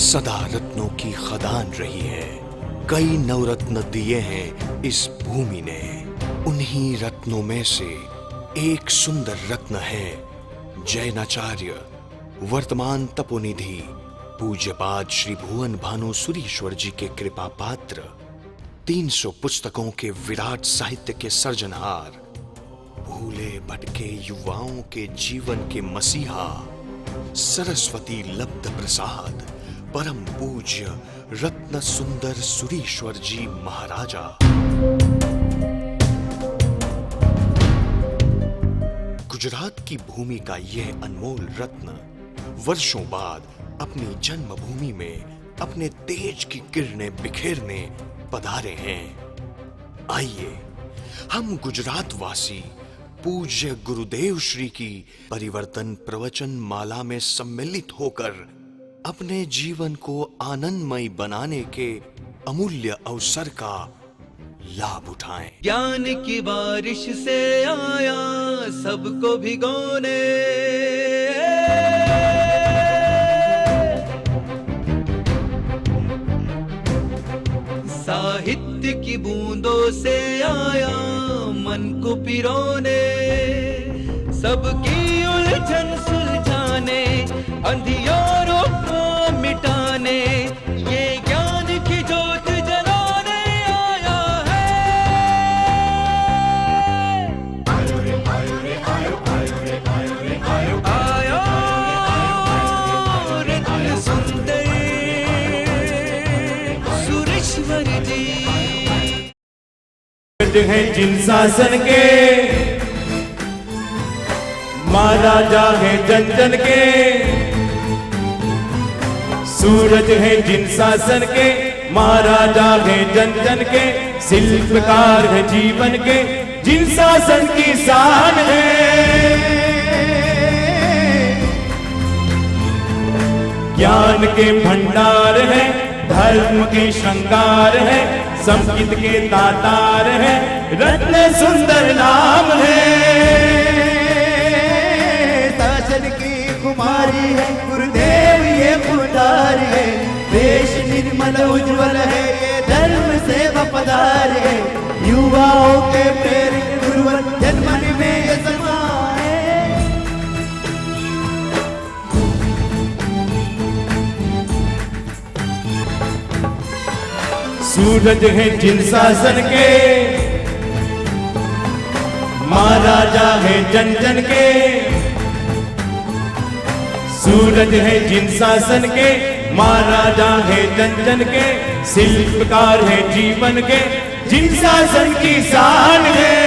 सदा रत्नों की खदान रही है। कई नवरत्न दिए हैं इस भूमि ने। उन्हीं रत्नों में से एक सुंदर रत्न है जैनाचार्य वर्तमान तपोनिधि पूज्यपाद श्री भुवन भानु सुरीश्वर जी के कृपा पात्र, 300 पुस्तकों के विराट साहित्य के सर्जनहार, भूले भटके युवाओं के जीवन के मसीहा, सरस्वती लब्ध प्रसाद परम पूज्य रत्न सुंदर सुरीश्वर जी महाराजा। गुजरात की भूमि का यह अनमोल रत्न वर्षों बाद अपनी जन्मभूमि में अपने तेज की किरणें बिखेरने पधारे हैं। आइए हम गुजरात वासी पूज्य गुरुदेव श्री की परिवर्तन प्रवचन माला में सम्मिलित होकर अपने जीवन को आनंदमय बनाने के अमूल्य अवसर का लाभ उठाएं। ज्ञान की बारिश से आया सबको भिगोने, साहित्य की बूंदों से आया मन को पिरोने, सबकी उलझन सुलझाने, अंधियारों को मिटाने, ये ज्ञान की ज्योत जलाने आया है। आया रत्न सुंदर सुरेश्वर जी हैं जिन शासन के, महाराजा है जन जन के, सूरज है जिन शासन के, महाराजा है जन जन के, शिल्पकार है जीवन के जिन शासन की शान है। ज्ञान के भंडार है, धर्म के श्रृंगार है, संगीत के तातार है, रत्न सुंदर नाम है। शासन की कुमारी है, गुरुदेव ये पुजारी है, देश निर्मल उज्जवल है, ये धर्म से वफादार है, युवाओं के प्रेरक गुरुवर जनमन में ये समाए। सूरज है जिन शासन के, महाराजा है जन जन के, सूरज है जिन शासन के, महाराजा है जन जन के, शिल्पकार है जीवन के जिन शासन की शान है।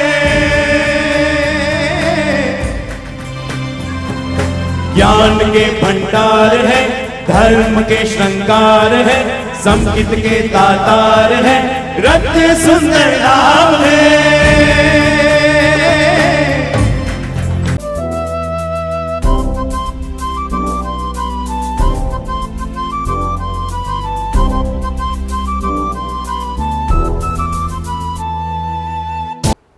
ज्ञान के भंडार है, धर्म के श्रृंगार है, संगीत के तातार है, रत्न सुंदर नाम है।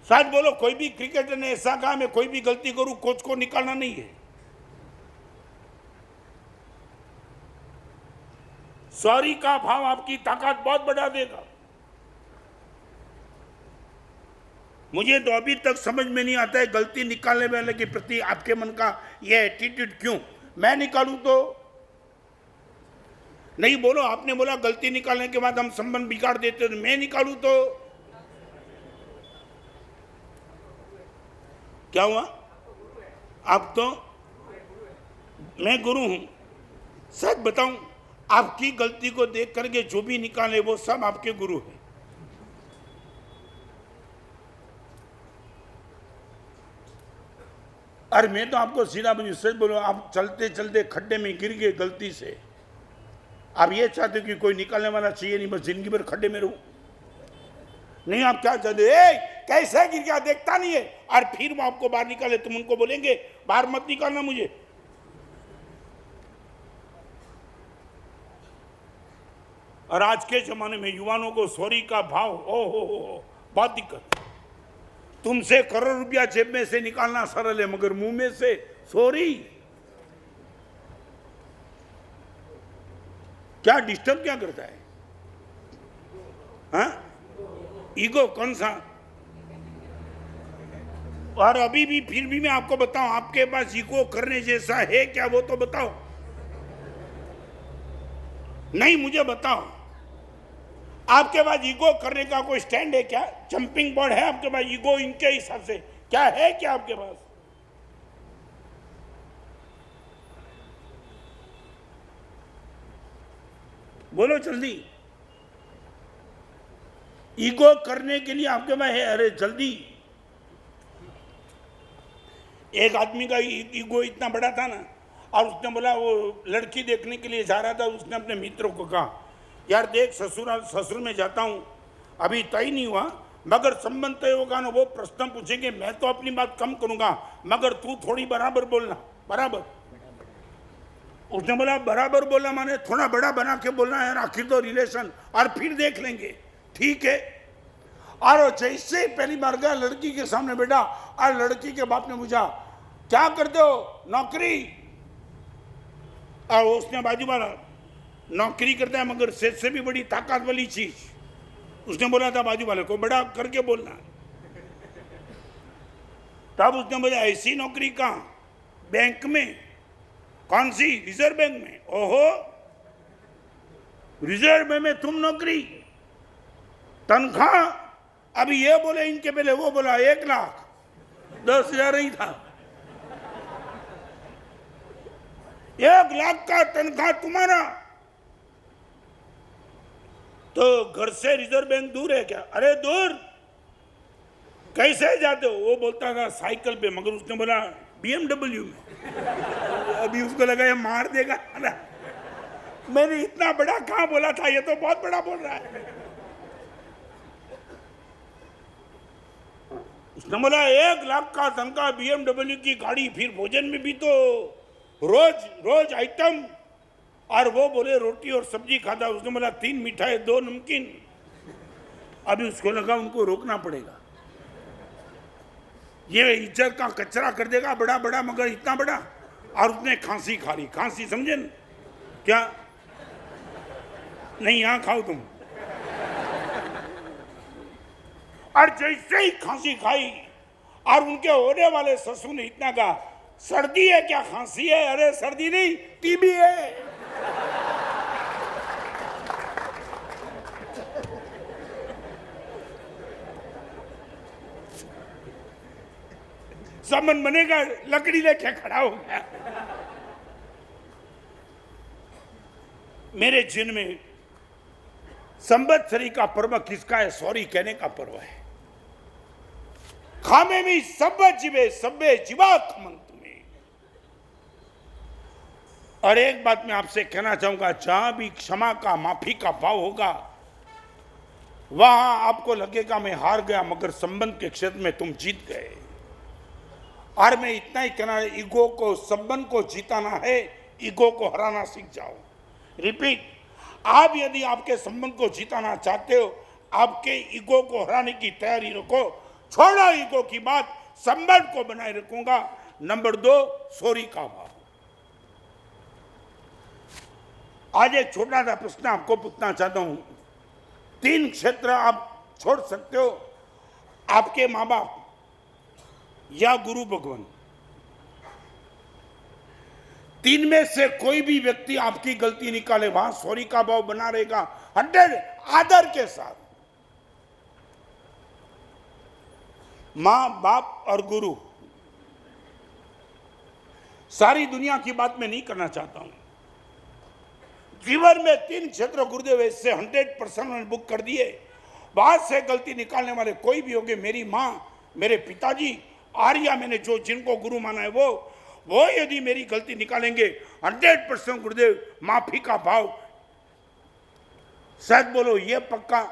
सच बोलो, कोई भी क्रिकेटर ने ऐसा कहा मैं कोई भी गलती करूं कोच को निकालना नहीं है। सॉरी का भाव आपकी ताकत बहुत बढ़ा देगा। मुझे तो अभी तक समझ में नहीं आता है गलती निकालने वाले के प्रति आपके मन का यह एटीट्यूड क्यों। मैं निकालूं तो नहीं, बोलो आपने बोला गलती निकालने के बाद हम संबंध बिगाड़ देते, तो मैं निकालूं तो क्या हुआ? आप तो, मैं गुरु हूं। सच बताऊं, आपकी गलती को देख करके जो भी निकाले वो सब आपके गुरु हैं। और मैं तो आपको सीधा मुझे सच बोलो, आप चलते चलते खड्डे में गिर गए गलती से, आप ये चाहते हो कि कोई निकालने वाला चाहिए नहीं, बस जिंदगी भर खड्डे में रहूं? नहीं, आप क्या चाहते? कैसे गिर गया देखता नहीं है, और फिर वो आपको बाहर निकाले, तुम उनको बोलेंगे बाहर मत निकालना मुझे। और आज के जमाने में युवाओं को सॉरी का भाव हो बहुत दिक्कत। तुमसे करोड़ रुपया जेब में से निकालना सरल है, मगर मुंह में से सॉरी। क्या डिस्टर्ब क्या करता है? हाँ, ईगो कौन सा? और अभी भी फिर भी मैं आपको बताऊं, आपके पास ईगो करने जैसा है क्या, वो तो बताओ। नहीं, मुझे बताओ, आपके पास ईगो करने का कोई स्टैंड है क्या? जंपिंग बोर्ड है आपके पास ईगो इनके हिसाब से? क्या है क्या आपके पास? बोलो जल्दी। ईगो करने के लिए आपके पास है? अरे जल्दी। एक आदमी का ईगो इतना बड़ा था ना, और उसने बोला, वो लड़की देखने के लिए जा रहा था, उसने अपने मित्रों को कहा, यार देख, ससुर में जाता हूं, अभी तय नहीं हुआ, मगर संबंध तय होगा ना, वो प्रश्न पूछेंगे, मैं तो अपनी बात कम करूंगा, मगर तू थोड़ी बराबर बोलना। बराबर? उसने बोला बराबर बोलना माने थोड़ा बड़ा बना के बोलना है, आखिर तो रिलेशन, और फिर देख लेंगे। ठीक है। और जैसे ही पहली बार गया, लड़की के सामने बैठा, और लड़की के बाप ने पूछा, क्या करते हो? नौकरी। और उसने बाजू वाला, नौकरी करता है मगर से भी बड़ी ताकत वाली चीज। उसने बोला था बाजू वाले को, बड़ा करके बोलना। तब उसने बोला, ऐसी नौकरी कहां? बैंक में। कौन सी? रिजर्व बैंक में। ओहो, रिजर्व बैंक में तुम नौकरी, तनख्वाह? अभी ये बोले इनके पहले, वो बोला 1,10,000 ही था। 1,00,000 का तनख्वाह तुम्हारा? तो घर से रिजर्व बैंक दूर है क्या? अरे दूर। कैसे जाते हो? वो बोलता था साइकिल पे, मगर उसने बोला BMW में। अभी उसको लगा ये मार देगा ना। मैंने इतना बड़ा कहां बोला था, ये तो बहुत बड़ा बोल रहा है। उसने बोला 1,00,000 का तनख्वाह, BMW की गाड़ी, फिर भोजन में भी तो रोज रोज आइटम। और वो बोले रोटी और सब्जी खाता। उसने बोला 3 मिठाई 2 नमकीन। अभी उसको लगा उनको रोकना पड़ेगा, ये इज्जत का कचरा कर देगा, बड़ा बड़ा मगर इतना बड़ा। और उसने खांसी खा ली। खांसी समझे न? क्या? नहीं, यहां खाओ तुम। और जैसे ही खांसी खाई, और उनके होने वाले ससुर ने इतना कहा, सर्दी है क्या खांसी है? अरे सर्दी नहीं, टीबी है। संबंध बनेगा, लकड़ी लेके खड़ा हो गया। मेरे जिन में संवत्सरी का पर्व किसका है? सॉरी कहने का पर्व है। खामे में सब्बे जीवे सब्बे जीवा खमन तुम्हें। और एक बात मैं आपसे कहना चाहूंगा, जहां भी क्षमा का, माफी का भाव होगा, वहां आपको लगेगा मैं हार गया, मगर संबंध के क्षेत्र में तुम जीत गए। और मैं इतना ही कहना है, ईगो को, संबंध को जीताना है, ईगो को हराना सीख जाओ। रिपीट, आप यदि आपके संबंध को जीताना चाहते हो, आपके ईगो को हराने की तैयारी रखो। छोड़ो ईगो की बात, संबंध को बनाए रखूंगा। नंबर 2, सॉरी का भाव। आज एक छोटा सा प्रश्न आपको पूछना चाहता हूं। 3 क्षेत्र आप छोड़ सकते हो, आपके माँ बाप या गुरु भगवान। 3 में से कोई भी व्यक्ति आपकी गलती निकाले, वहां सॉरी का भाव बना रहेगा 100 आदर के साथ। मां, बाप और गुरु। सारी दुनिया की बात मैं नहीं करना चाहता हूं। जीवन में 3 क्षेत्र गुरुदेव इससे 100% बुक कर दिए। वहां से गलती निकालने वाले कोई भी होंगे, मेरी मां, मेरे पिताजी, आर्या मैंने जो जिनको गुरु माना है, वो यदि मेरी गलती निकालेंगे, 100% गुरुदेव माफी का भाव। शायद बोलो ये पक्का।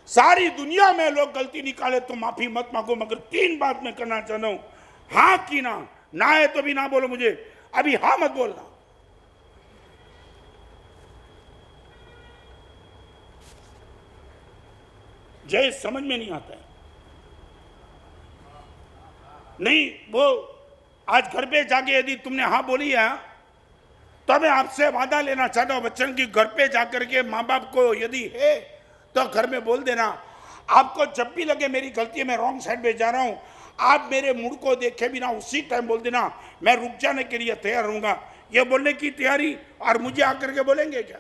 सारी दुनिया में लोग गलती निकाले तो माफी मत मांगो, मगर 3 बात मैं करना चाहता हूं। हाँ की ना है तो भी ना बोलो मुझे, अभी हाँ मत बोलना। जय समझ में नहीं आता है। नहीं, वो आज घर पे जाके यदि तुमने हाँ बोली है तो मैं आपसे वादा लेना चाहता हूं बच्चन की घर पे जाकर के माँ बाप को यदि है तो घर में बोल देना। आपको जब भी लगे मेरी गलती है, मैं रॉन्ग साइड पे जा रहा हूं, आप मेरे मुड़ को देखे बिना उसी टाइम बोल देना मैं रुक जाने के लिए तैयार रहूंगा। ये बोलने की तैयारी और मुझे आकर के बोलेंगे क्या?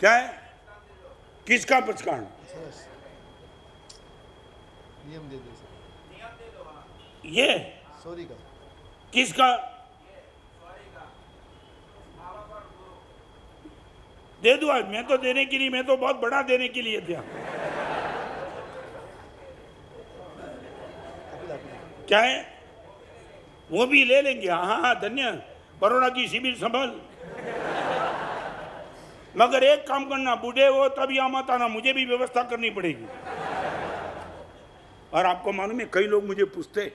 क्या है? किसका पचकान? नियम दे दो सर। ये सॉरी का किसका? दे दो आज। मैं तो देने के लिए, मैं तो बहुत बड़ा देने के लिए था। क्या है? वो भी ले लेंगे। हाँ हाँ धन्य। बड़ौदा की शिविर संभल। मगर एक काम करना, बूढ़े हो तब यहाँ मत आना, मुझे भी व्यवस्था करनी पड़ेगी। और आपको मालूम है कई लोग मुझे पूछते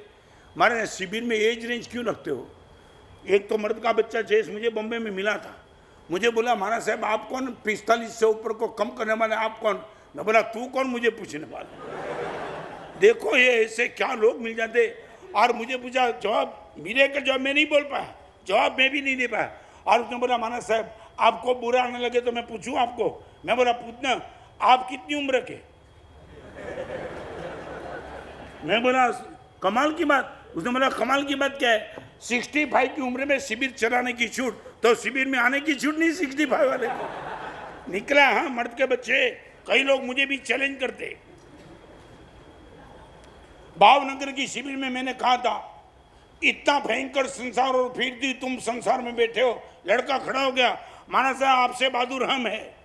मारे शिविर में एज रेंज क्यों रखते हो? एक तो मर्द का बच्चा जेस मुझे बॉम्बे में मिला था, मुझे बोला महाराज साहब आप कौन 45 से ऊपर को कम करने वाले, आप कौन? मैं बोला तू कौन मुझे पूछने वाला? देखो ये ऐसे क्या लोग मिल जाते। और मुझे पूछा जवाब, मेरे का जवाब मैं नहीं बोल पाया, जवाब मैं भी नहीं दे पाया। और उसने बोला महाराज साहब आपको बुरा आने लगे तो मैं पूछूं आपको? मैं बोला पूछना, आप कितनी उम्र के? मैं बोला कमाल की बात। उसने बोला कमाल की बात क्या है? 65 की उम्र में शिविर चलाने की छूट, तो शिविर में आने की छूट नहीं 65 वाले को। निकला हाँ मर्द के बच्चे। कई लोग मुझे भी चैलेंज करते। भावनगर की शिविर में मैंने कहा था इतना भयंकर संसार और फिर भी तुम संसार में बैठे हो। लड़का खड़ा हो गया, माना साहब आपसे बहादुर हम है।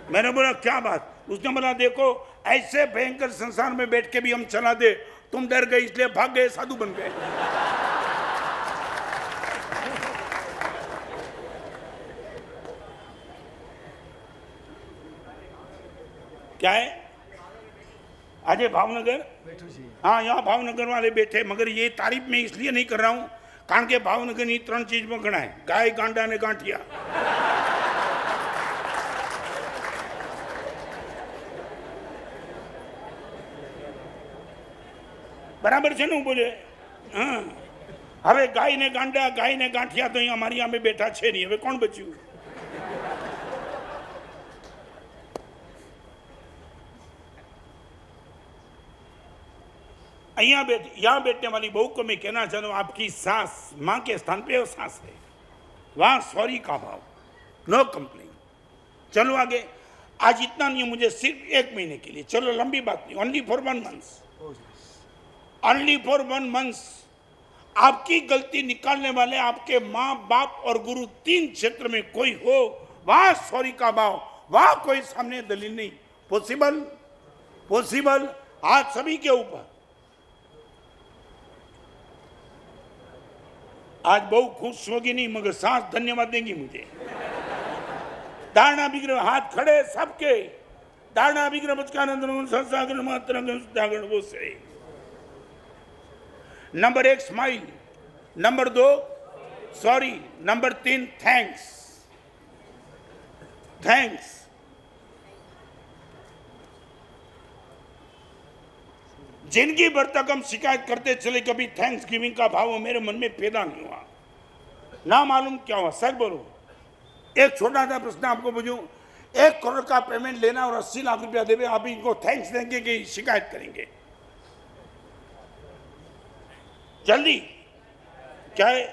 मैंने बोला क्या बात? उसने बोला देखो ऐसे भयंकर संसार में बैठ के भी हम चला दे, तुम डर गए इसलिए भाग गए, साधु बन गए। क्या है? अजय भावनगर? हाँ यहाँ भावनगर वाले बैठे। मगर ये तारीफ मैं इसलिए नहीं कर रहा हूं कारण के भावनगर ની 3 चीज में गणा है, गाय गांडा ने गांठिया। बराबर છે ને બોલે? हाँ હવે ગાય ને ગાંડા ગાય ને ગાંઠિયા તો અહીંયા અમારી આમે બેઠા છે નહીં, હવે કોણ બચ્યું? यहाँ बैठने वाली बहू को मैं कहना चाहता हूँ आपकी सास माँ के स्थान पे वो सास है, वहां सॉरी का भाव, नो कंप्लेन। चलो आगे। आज इतना नहीं, मुझे सिर्फ 1 महीने के लिए, चलो लंबी बात नहीं, only for 1 month, only for 1 month आपकी गलती निकालने वाले आपके माँ बाप और गुरु 3 क्षेत्र में कोई हो, वहां सॉरी का भाव, वहां कोई सामने दलील नहीं। पॉसिबल? पॉसिबल? हाथ सभी के ऊपर। आज बहु खुश होगी नहीं मगर सास धन्यवाद देंगी मुझे। धारणा विग्रह हाथ खड़े सबके। धारणा विग्रह बचकानंद मात्र वो से। Number 1 smile, number 2 sorry, number 3 thanks. Thanks. जिंदगी भर तक हम शिकायत करते चले, कभी थैंक्स गिविंग का भाव मेरे मन में पैदा नहीं हुआ। ना मालूम क्या हुआ, सच बोलो। एक छोटा सा प्रश्न आपको पूछूं, 1 करोड़ का पेमेंट लेना और 80 लाख रुपया देवे, आप इनको थैंक्स देंगे कि शिकायत करेंगे? जल्दी। क्या है?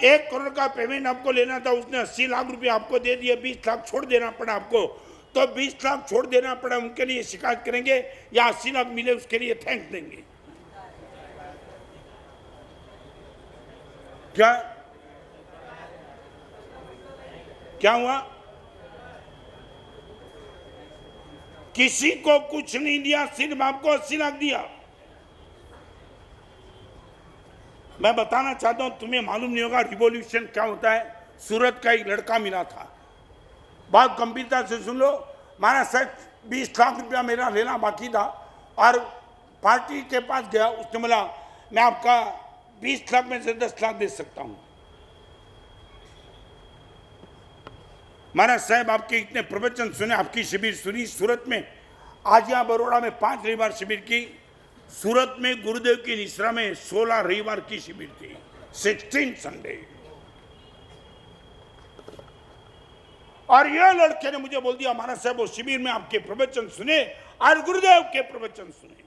1 करोड़ का पेमेंट आपको लेना था, उसने 80 लाख रुपया आपको दे दिए, 20 लाख छोड़ देना पड़ा आपको, तो 20 लाख छोड़ देना पड़ा, उनके लिए शिकायत करेंगे या 80 लाख मिले उसके लिए थैंक्स देंगे? क्या क्या हुआ? किसी को कुछ नहीं दिया, सिर्फ आपको 80 लाख दिया। मैं बताना चाहता हूं, तुम्हें मालूम नहीं होगा रिवॉल्यूशन क्या होता है। सूरत का एक लड़का मिला था, बहुत गंभीरता से सुन लो। माना सच 20 लाख रुपया मेरा लेना बाकी था और पार्टी के पास गया, उसने बोला मैं आपका 20 लाख में से 10 लाख दे सकता हूं। महाराज साहब आपके इतने प्रवचन सुने, आपकी शिविर सुनी सूरत में, आज यहाँ बड़ौदा में 5 रविवार शिविर की, सूरत में गुरुदेव की निश्रा में 16 रविवार की शिविर थी, 16 संडे। और यह लड़के ने मुझे बोल दिया महाराज साहब वो शिविर में आपके प्रवचन सुने और गुरुदेव के प्रवचन सुने,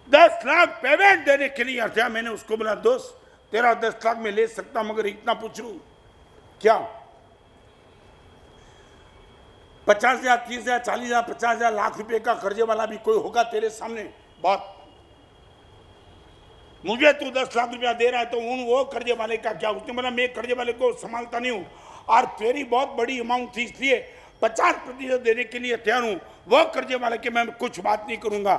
10 लाख पेमेंट देने के लिए आया। मैंने उसको बोला दोस्त तेरा 10 लाख में ले सकता मगर इतना पूछ लूं क्या, 50,000 30,000 40,000 50,000 लाख रुपए का कर्जे वाला भी कोई होगा तेरे सामने? बात मुझे तू 10 लाख रुपया दे रहा है तो वो कर्जे वाले का क्या? उसने बोला मैं कर्जे वाले को संभालता नहीं हूं और तेरी बहुत बड़ी अमाउंट थी इसलिए 50% देने के लिए तैयार हूं, वो कर्जे वाले के मैं कुछ बात नहीं करूंगा।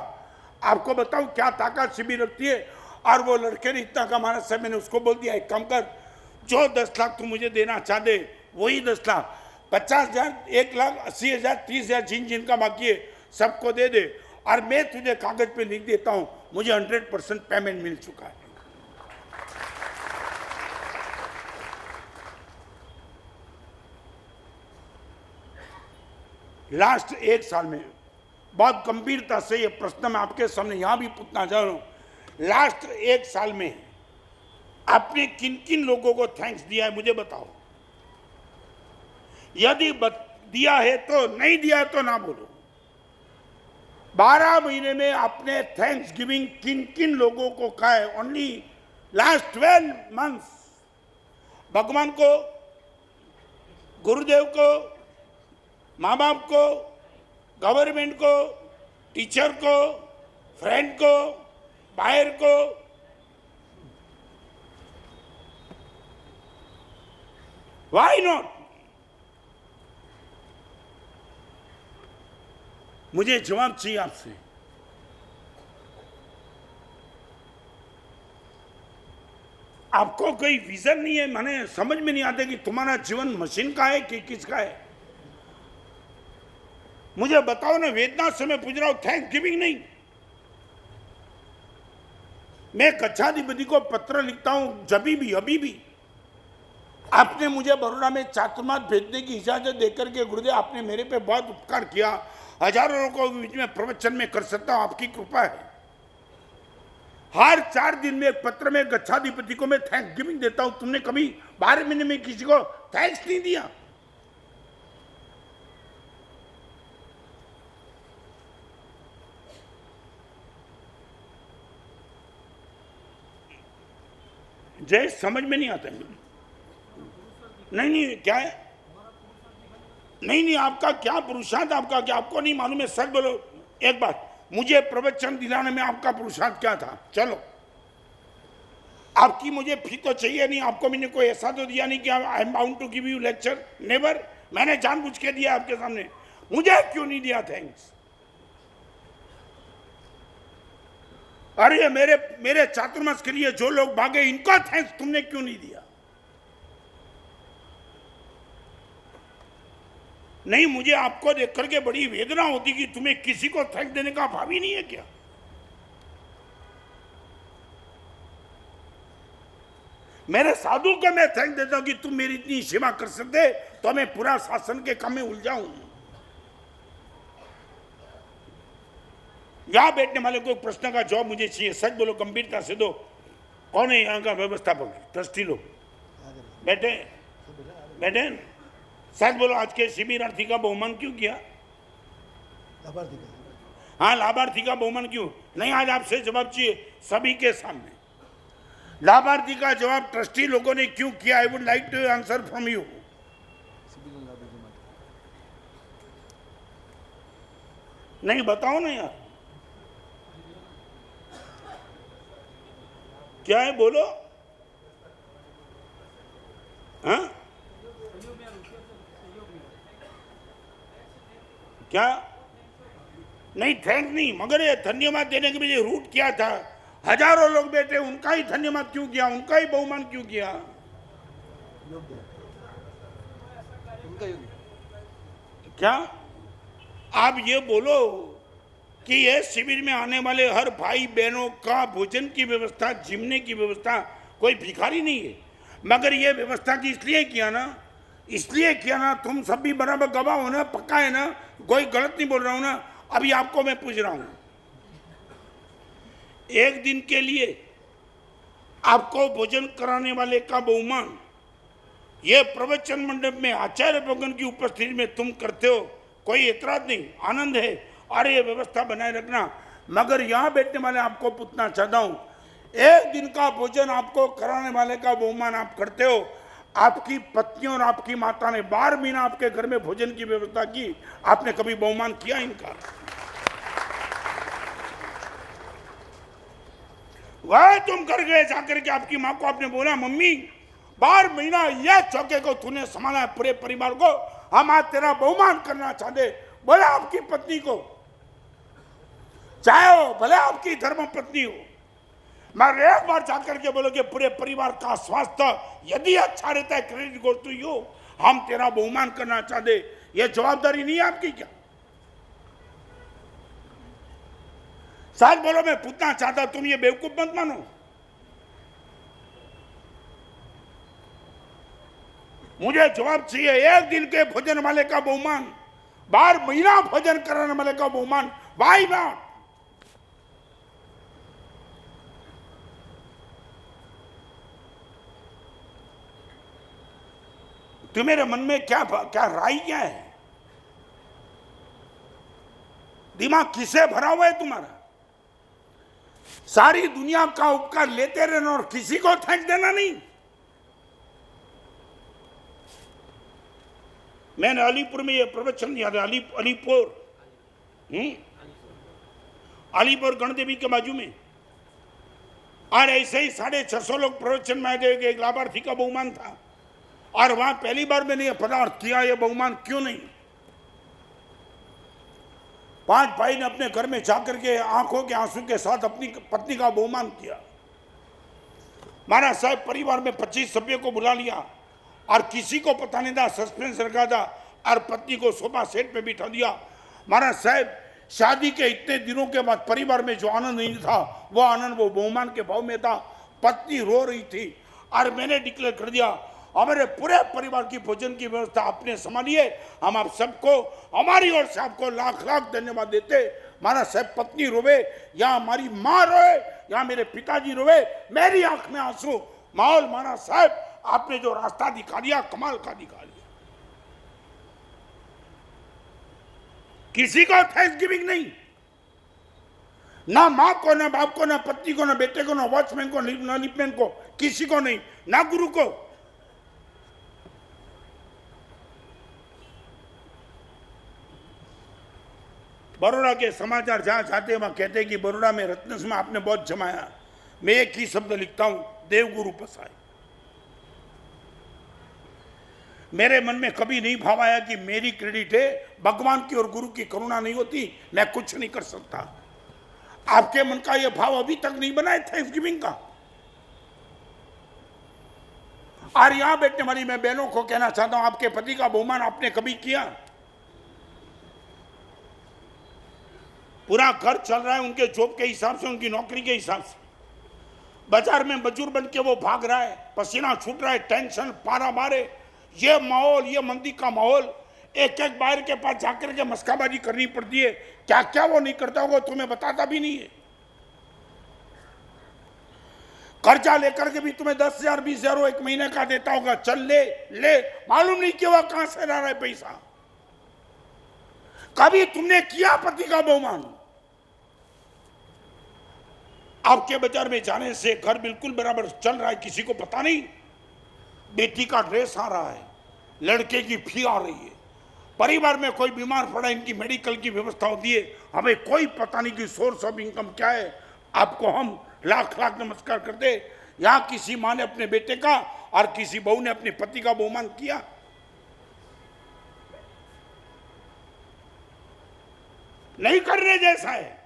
आपको बताऊं क्या ताकत शिविर रखती है। और वो लड़के ने इतना का महाराज साहब मैंने उसको बोल दिया एक काम कर, जो 10 लाख तू मुझे देना चाह दे वही 10 लाख, 50,000 1,80,000 30,000 जिन जिनका बाकी है सबको दे दे और मैं तुझे कागज पे लिख देता हूं मुझे 100% पेमेंट मिल चुका है। लास्ट 1 साल में बहुत गंभीरता से ये प्रश्न मैं आपके सामने यहां भी पूछना चाह रहा हूं, लास्ट 1 साल में आपने किन किन लोगों को थैंक्स दिया है मुझे बताओ। यदि दिया है तो, नहीं दिया है तो ना बोलो। 12 महीने में आपने थैंक्स गिविंग किन किन लोगों को कहा है? Only last 12 months. भगवान को, गुरुदेव को, माँ बाप को, गवर्नमेंट को, टीचर को, फ्रेंड को, बाहर को, व्हाई नॉट? मुझे जवाब चाहिए आपसे। आपको कोई विजन नहीं है, माने समझ में नहीं आता कि तुम्हारा जीवन मशीन का है कि किसका है? मुझे बताओ ना। वेदना से मैं पूछ रहा हूं, थैंक्स गिविंग नहीं। मैं कच्छाधिपति को पत्र लिखता हूं जब भी, अभी भी। आपने मुझे बड़ौदा में चातुर्मास भेजने की इजाजत देकर के गुरुदेव आपने मेरे पे बहुत उपकार किया, हजारों लोगों के बीच में प्रवचन में कर सकता हूं, आपकी कृपा है। हर 4 दिन में एक पत्र में गच्छाधिपति को मैं थैंक्स गिविंग देता हूं। तुमने कभी 12 महीने में किसी को थैंक्स नहीं दिया? जय समझ में नहीं आता है। नहीं क्या है? नहीं आपका क्या पुरुषार्थ, आपका क्या? आपको नहीं मालूम है? सच बोलो एक बात, मुझे प्रवचन दिलाने में आपका पुरुषार्थ क्या था? चलो, आपकी मुझे फी तो चाहिए नहीं। आपको मैंने कोई ऐसा तो दिया नहीं कि I am bound to give you lecture, never. मैंने जानबूझ के दिया आपके सामने। मुझे क्यों नहीं दिया थैंक्स? अरे मेरे चातुर्मास के लिए जो लोग भागे इनका थैंक्स तुमने क्यों नहीं दिया? नहीं, मुझे आपको देख करके बड़ी वेदना होती कि तुम्हें किसी को थैंक्स देने का भाव ही नहीं है क्या? मेरे साधु को मैं थैंक्स देता हूं कि तुम मेरी इतनी सेवा कर सकते तो मैं पूरा शासन के काम में उलझाऊं। यहां बैठने वाले को प्रश्न का जवाब मुझे चाहिए। सच बोलो, गंभीरता से दो। कौन है यहाँ का व्यवस्थापक? ट्रस्टी लोग बैठे बैठे। सच बोलो, आज के शिविरार्थी का बहुमान क्यों किया? हाँ, लाभार्थी का बहुमान क्यों नहीं? आज आपसे जवाब चाहिए सभी के सामने। लाभार्थी का जवाब ट्रस्टी लोगों ने क्यों किया? I would like to answer from you. नहीं बताओ ना यार, क्या है बोलो। हाँ क्या? नहीं थैंक नहीं, मगर ये धन्यवाद देने के लिए रूट किया था। हजारों लोग बैठे, उनका ही धन्यवाद क्यों किया? उनका ही बहुमान क्यों किया? क्या आप ये बोलो कि ये शिविर में आने वाले हर भाई बहनों का भोजन की व्यवस्था, जिमने की व्यवस्था, कोई भिखारी नहीं है, मगर ये व्यवस्था की इसलिए किया ना, तुम सब भी बराबर गवाह हो ना, पक्का है ना, कोई गलत नहीं बोल रहा हूं ना। अभी आपको मैं पूछ रहा हूं, एक दिन के लिए आपको भोजन कराने वाले का बहुमान ये प्रवचन मंडप में आचार्य भगवान की उपस्थिति में तुम करते हो, कोई एतराज नहीं, आनंद है और ये व्यवस्था बनाए रखना। मगर यहाँ बैठने वाले आपको पूछना चाहता हूँ, एक दिन का भोजन आपको कराने वाले का बहुमान आप करते हो, आपकी पत्नी और आपकी माता ने 12 महीना आपके घर में भोजन की व्यवस्था की, आपने कभी बहुमान किया इनका? वह तुम कर गए जाकर के आपकी माँ को आपने बोला, मम्मी 12 महीना यह चौके को तूने संभाला है, पूरे परिवार को, हम आज तेरा बहुमान करना चाहते। बोला आपकी पत्नी को, चाहे हो भले आपकी धर्म पत्नी हो, मगर एक बार जाकर के बोलो कि पूरे परिवार का स्वास्थ्य यदि अच्छा रहता है, क्रेडिट गोज टू यू, हम तेरा बहुमान करना चाहते। ये जवाबदारी नहीं है आपकी क्या? सच बोलो, मैं पूछना चाहता, तुम ये बेवकूफ मत मानो। मुझे जवाब चाहिए। एक दिन के भोजन वाले का बहुमान, 12 महीना भोजन कराने वाले का बहुमान, वाई नॉट? तुम्हारे मन में क्या राय क्या है? दिमाग किसे भरा हुआ है तुम्हारा? सारी दुनिया का उपकार लेते रहना और किसी को थैंक देना नहीं। मैंने अलीपुर में ये प्रवचन दिया था, अलीपुर गणदेवी के बाजू में, और ऐसे ही 650 लोग प्रवचन में गए, एक लाभार्थी का बहुमान था, और वहां पहली बार मैंने ये पदार्थ किया, ये बहुमान क्यों नहीं। 5 भाई ने अपने घर में जाकर के आंखों के आंसू के साथ अपनी पत्नी का बहुमान किया। महाराज साहब परिवार में 25 सभ्यों को बुला लिया और किसी को पता नहीं था, सस्पेंस रखा था, और पत्नी को सोफा सेट पे बिठा दिया। महाराज साहब शादी के इतने दिनों के बाद परिवार में जो आनंद नहीं था, वो आनंद वो बहुमान के भाव में था। पत्नी रो रही थी और मैंने डिक्लेयर कर दिया, हमारे पूरे परिवार की भोजन की व्यवस्था आपने संभालिए, हम आप सबको हमारी ओर से आपको लाख लाख धन्यवाद देते। महाराज साहब पत्नी रोवे या हमारी माँ रोए या मेरे पिताजी रोवे, मेरी आंख में आंसू। माहौल महाराज साहब आपने जो रास्ता दिखा दिया, कमाल का दिखा दिया। किसी को थैंक्स गिविंग नहीं, ना माँ को, ना बाप को, ना पत्नी को, ना बेटे को, ना वॉचमैन को, ना लिपमैन को, किसी को नहीं, ना गुरु को। बड़ौदा के समाचार जहां जाते वहां कहते हैं कि बड़ौदा में रत्नस में आपने बहुत जमाया। मैं एक ही शब्द लिखता हूं, देवगुरु पसाए। मेरे मन में कभी नहीं भाव आया कि मेरी क्रेडिट है, भगवान की और गुरु की करुणा नहीं होती मैं कुछ नहीं कर सकता। आपके मन का यह भाव अभी तक नहीं बना है थैंक्सगिविंग का। और यहां बैठने वाली मैं बहनों को कहना चाहता हूं, आपके पति का बहुमान आपने कभी किया? पूरा घर चल रहा है उनके जॉब के हिसाब से, उनकी नौकरी के हिसाब से। बाजार में मजदूर बन के वो भाग रहा है, पसीना छूट रहा है, टेंशन पारा मारे, ये माहौल, ये मंदी का माहौल। एक एक बाहर के पास जाकर के मस्काबाजी करनी पड़ती है। क्या क्या वो नहीं करता होगा तुम्हें बताता भी नहीं है। कर्जा लेकर के भी तुम्हें 10,000 20,000 एक महीने का देता होगा, चल ले ले, मालूम नहीं कि वह कहां से ला रहा है पैसा। कभी तुमने किया पति का बहुमान? आपके बाजार में जाने से घर बिल्कुल बराबर चल रहा है, किसी को पता नहीं। बेटी का ड्रेस आ रहा है, लड़के की फी आ रही है, परिवार में कोई बीमार पड़ा, इनकी मेडिकल की व्यवस्था होती है, हमें कोई पता नहीं कि सोर्स ऑफ इनकम क्या है। आपको हम लाख लाख नमस्कार करते। यहां किसी माँ ने अपने बेटे का और किसी बहू ने अपने पति का बहुमान किया? नहीं करने जैसा है।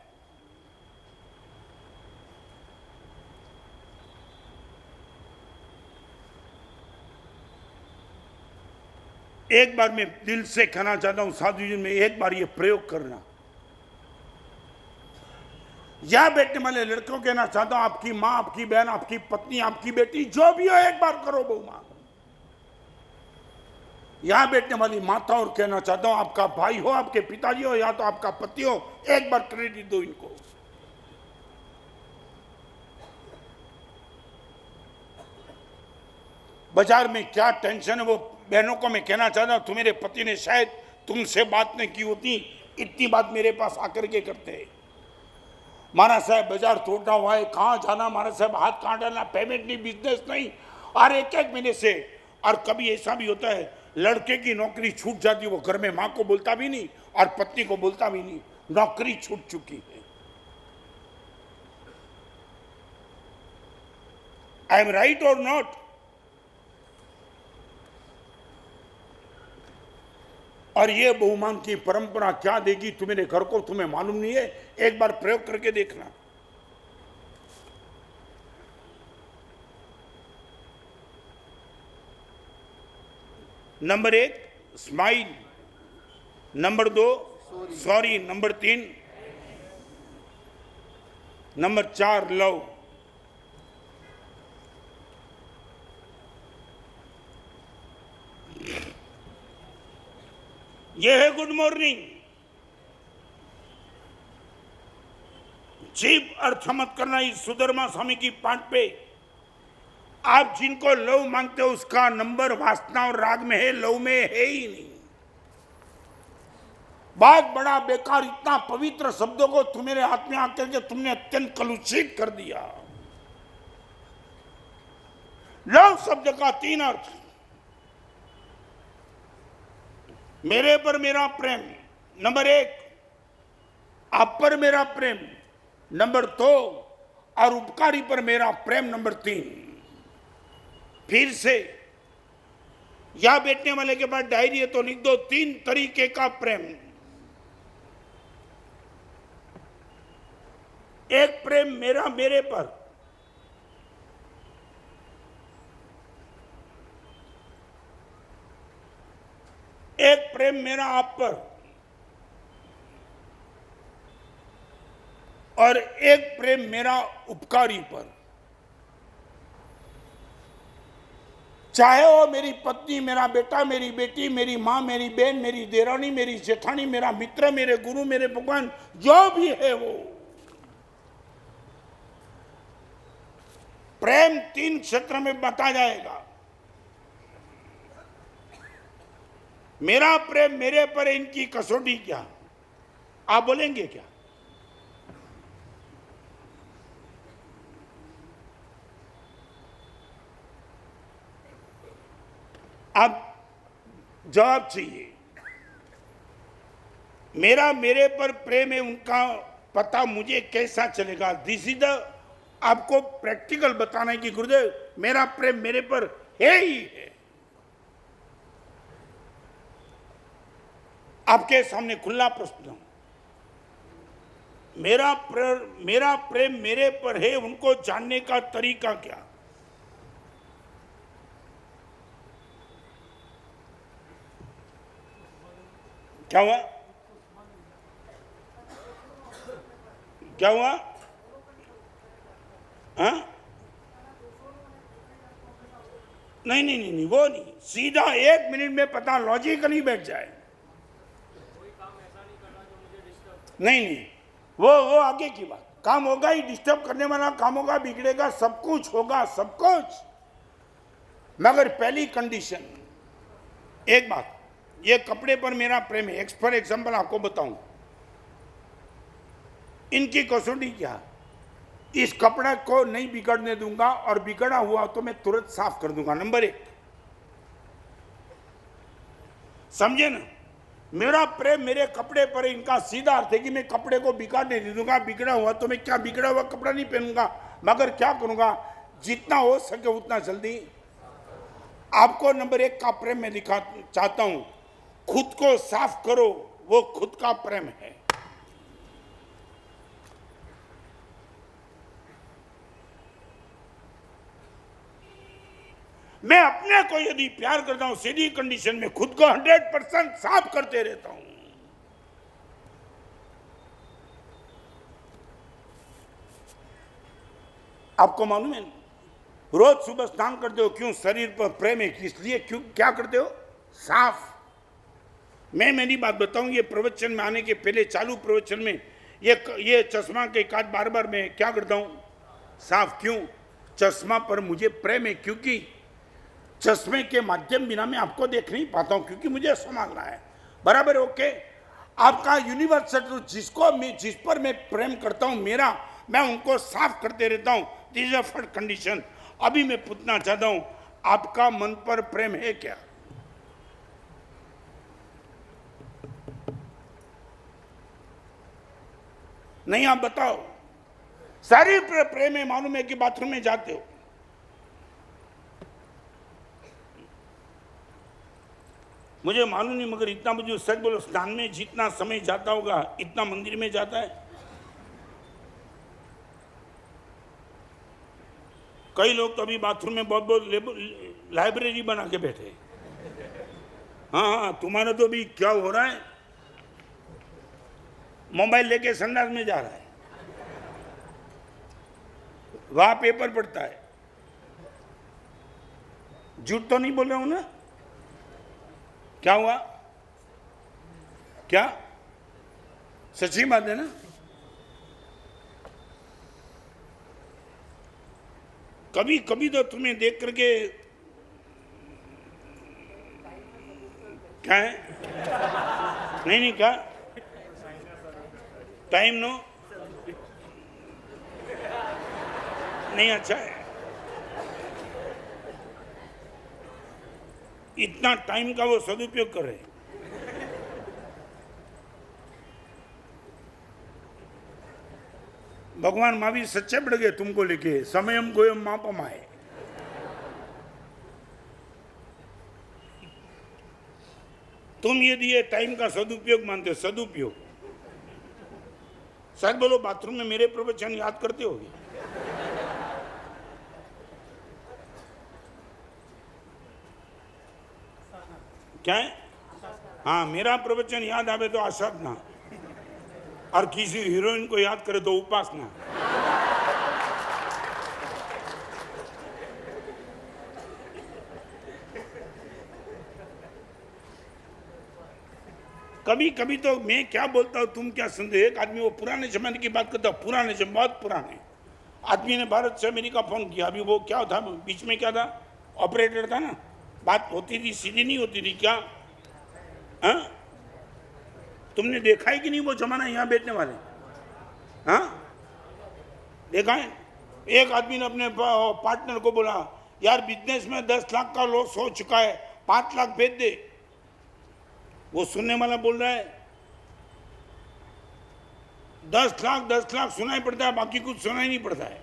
एक बार मैं दिल से कहना चाहता हूं साधु जी में, एक बार ये प्रयोग करना। यहां बैठने वाले लड़कों कहना चाहता हूं, आपकी मां, आपकी बहन, आपकी पत्नी, आपकी बेटी, जो भी हो, एक बार करो बहुमान। यहां बैठने वाली माता और कहना चाहता हूं, आपका भाई हो, आपके पिताजी हो, या तो आपका पति हो, एक बार क्रेडिट दो इनको। बाजार में क्या टेंशन है वो बहनों को मैं कहना चाहता हूं, तुम्हारे पति ने शायद तुमसे बात नहीं की होती, इतनी बात मेरे पास आकर के करते हैं। महाराज साहब बाजार तोड़ना हुआ है, कहाँ जाना महाराज साहब, हाथ कहाँ डालना, पेमेंट नहीं, बिजनेस नहीं, और एक एक महीने से। और कभी ऐसा भी होता है लड़के की नौकरी छूट जाती है, वो घर में माँ को बोलता भी नहीं और पत्नी को बोलता भी नहीं, नौकरी छूट चुकी है। आई एम राइट और नॉट? और ये बहुमान की परंपरा क्या देगी तुम्हारे घर को, तुम्हें मालूम नहीं है। एक बार प्रयोग करके देखना। Number 1 smile, number 2 sorry, number 3, number 4 love. यह है गुड मॉर्निंग। चीप अर्थ मत करना इस सुधर्मा स्वामी की पाठ पे। आप जिनको लव मांगते हो उसका नंबर वासना और राग में है, लव में है ही नहीं। बहुत बड़ा बेकार, इतना पवित्र शब्दों को तुम्हारे हाथ में आकर के तुमने अत्यंत कलुषित कर दिया। लव शब्द का 3 अर्थ, मेरे पर मेरा प्रेम नंबर 1, आप पर मेरा प्रेम नंबर 2, और उपकारी पर मेरा प्रेम नंबर 3। फिर से या बैठने वाले के पास डायरी है तो लिख दो, 3 तरीके का प्रेम। एक प्रेम मेरा मेरे पर, एक प्रेम मेरा आप पर, और एक प्रेम मेरा उपकारी पर। चाहे वो मेरी पत्नी, मेरा बेटा, मेरी बेटी, मेरी माँ, मेरी बहन, मेरी देरानी, मेरी जेठानी, मेरा मित्र, मेरे गुरु, मेरे भगवान, जो भी है वो प्रेम 3 क्षेत्र में बांटा जाएगा। मेरा प्रेम मेरे पर, इनकी कसौटी क्या? आप बोलेंगे क्या? अब जवाब चाहिए। मेरा मेरे पर प्रेम है, उनका पता मुझे कैसा चलेगा? दिस इज द, आपको प्रैक्टिकल बताना है कि गुरुदेव मेरा प्रेम मेरे पर है ही है। आपके सामने खुला प्रश्न, मेरा प्रेम मेरे पर है, उनको जानने का तरीका क्या? क्या हुआ? क्या हुआ? हाँ? नहीं नहीं नहीं नहीं, वो नहीं, सीधा 1 मिनट में पता लॉजिकली बैठ जाए। नहीं नहीं, वो आगे की बात। काम होगा ही, डिस्टर्ब करने वाला काम होगा, बिगड़ेगा, सब कुछ होगा, सब कुछ। मगर पहली कंडीशन, एक बात, ये कपड़े पर मेरा प्रेम है। फॉर एग्जाम्पल आपको बताऊं, इनकी कसौटी क्या? इस कपड़े को नहीं बिगड़ने दूंगा, और बिगड़ा हुआ तो मैं तुरंत साफ कर दूंगा। नंबर 1, समझे ना? मेरा प्रेम मेरे कपड़े पर, इनका सीधा अर्थ है कि मैं कपड़े को बिगाड़ने नहीं दूंगा। बिगड़ा हुआ तो मैं क्या, बिगड़ा हुआ कपड़ा नहीं पहनूंगा, मगर क्या करूंगा, जितना हो सके उतना जल्दी। आपको नंबर 1 का प्रेम मैं दिखा चाहता हूं, खुद को साफ करो, वो खुद का प्रेम है। मैं अपने को यदि प्यार करता हूं, सीधी कंडीशन में खुद को 100% साफ करते रहता हूं। आपको मालूम है, रोज सुबह स्नान करते हो, क्यों? शरीर पर प्रेम है, इसलिए। क्यों? क्या करते हो? साफ। मैं मेरी बात बताऊं, ये प्रवचन में आने के पहले, चालू प्रवचन में, ये चश्मा के कांच बार बार मैं क्या करता हूं? साफ। क्यों? चश्मा पर मुझे प्रेम है, क्योंकि चश्मे के माध्यम बिना मैं आपको देख नहीं पाता हूं क्योंकि मुझे संभालना है। बराबर, ओके। आपका यूनिवर्सल जिस पर मैं प्रेम करता हूं मेरा, मैं उनको साफ करते रहता हूं। This is a first condition. अभी मैं पूछना चाहता हूं, आपका मन पर प्रेम है क्या? नहीं, आप बताओ। सारी प्रेम है, मालूम है कि बाथरूम में जाते हो, मुझे मालूम नहीं, मगर इतना मुझे सच बोलो, स्नान में जितना समय जाता होगा इतना मंदिर में जाता है। कई लोग तो अभी बाथरूम में बहुत बहुत लाइब्रेरी बना के बैठे। हाँ, तुम्हारा तो अभी क्या हो रहा है, मोबाइल लेके संडास में जा रहा है, वहां पेपर पढ़ता है। झूठ तो नहीं बोल रहा हूं ना? क्या हुआ? क्या सच्ची बात है ना? कभी कभी तो तुम्हें देख करके क्या है, नहीं क्या टाइम नो नहीं अच्छा है। इतना टाइम का वो सदुपयोग कर रहे हैं। भगवान महावीर सच्चे बढ़ गए तुमको लेके, समयम गोयम मापमाए। तुम ये टाइम का सदुपयोग मानते हो, सदुपयोग। शायद बोलो, बाथरूम में मेरे प्रवचन याद करते होगे। क्या है? हाँ, मेरा प्रवचन याद आवे तो आसाधना, और किसी हीरोइन को याद करे तो उपासना। कभी कभी तो मैं क्या बोलता हूं तुम क्या सुनते। एक आदमी, वो पुराने जमाने की बात करता, पुराने जमाने, बहुत पुराने आदमी ने भारत से अमेरिका फोन किया। अभी वो क्या था, बीच में क्या था, ऑपरेटर था ना, बात होती थी, सीधी नहीं होती थी क्या? हाँ, तुमने देखा है कि नहीं वो जमाना यहाँ बैठने वाले? हाँ, देखा है? एक आदमी ने अपने पार्टनर को बोला, यार बिजनेस में 10 लाख का लॉस हो चुका है, 5 लाख भेज दे। वो सुनने वाला बोल रहा है 10 लाख सुनाई पड़ता है, बाकी कुछ सुनाई नहीं पड़ता है।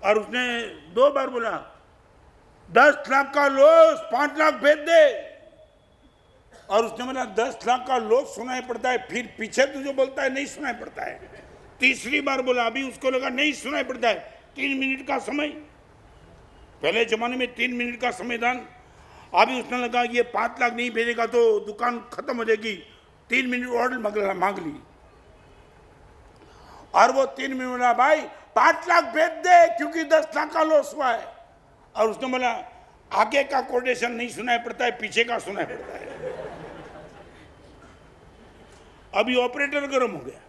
और उसने 2 बार बोला 10 लाख का लॉस, 5 लाख भेज दे। और उसने बोला 10 लाख का लॉस सुनाई पड़ता है, फिर पीछे तो जो बोलता है नहीं सुनाई पड़ता है। तीसरी बार बोला, अभी उसको लगा नहीं सुनाई पड़ता है। 3 मिनट का समय, पहले जमाने में 3 मिनट का संविधान। अभी उसने लगा ये 5 लाख नहीं भेजेगा तो दुकान खत्म हो जाएगी, 3 मिनट और मांग ली। और वो 3 मिनट बोला, भाई 5 लाख भेज दे क्योंकि 10 लाख का लॉस हुआ है। और उसने बोला आगे का कोटेशन नहीं सुनाई पड़ता है, पीछे का सुनाई पड़ता है। अभी ऑपरेटर गर्म हो गया,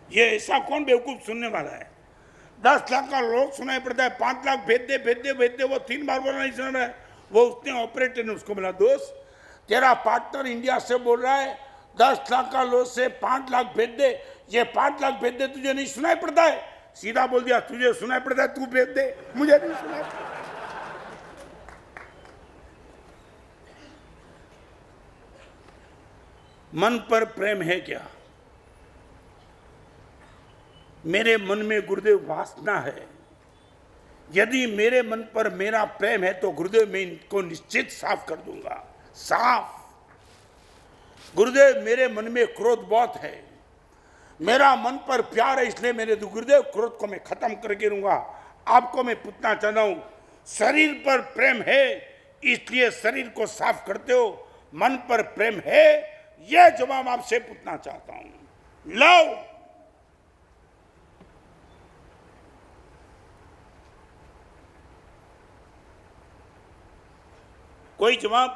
ये ऐसा कौन बेवकूफ सुनने वाला है? 10 लाख का लॉस सुनाई पड़ता है, 5 लाख भेज दे। वो 3 बार बोला नहीं सुन रहा है। वो उसने ऑपरेटर ने उसको बोला, दोस्त तेरा पार्टनर इंडिया से बोल रहा है 10 लाख का लॉस से 5 लाख भेज दे, ये 5 लाख भेज दे, तुझे नहीं सुनाई पड़ता है? सीधा बोल दिया, तुझे सुनाई पड़ता है तू भेज दे, मुझे नहीं सुनाई पड़ता। मन पर प्रेम है क्या? मेरे मन में गुरुदेव वासना है। यदि मेरे मन पर मेरा प्रेम है तो गुरुदेव मैं इनको निश्चित साफ कर दूंगा, साफ। गुरुदेव मेरे मन में क्रोध बहुत है, मेरा मन पर प्यार है, इसलिए मेरे गुरुदेव क्रोध को मैं खत्म करके रहूंगा। आपको मैं पूछना चाहता हूं, शरीर पर प्रेम है इसलिए शरीर को साफ करते हो, मन पर प्रेम है? यह जवाब आपसे पूछना चाहता हूं। लव, कोई जवाब?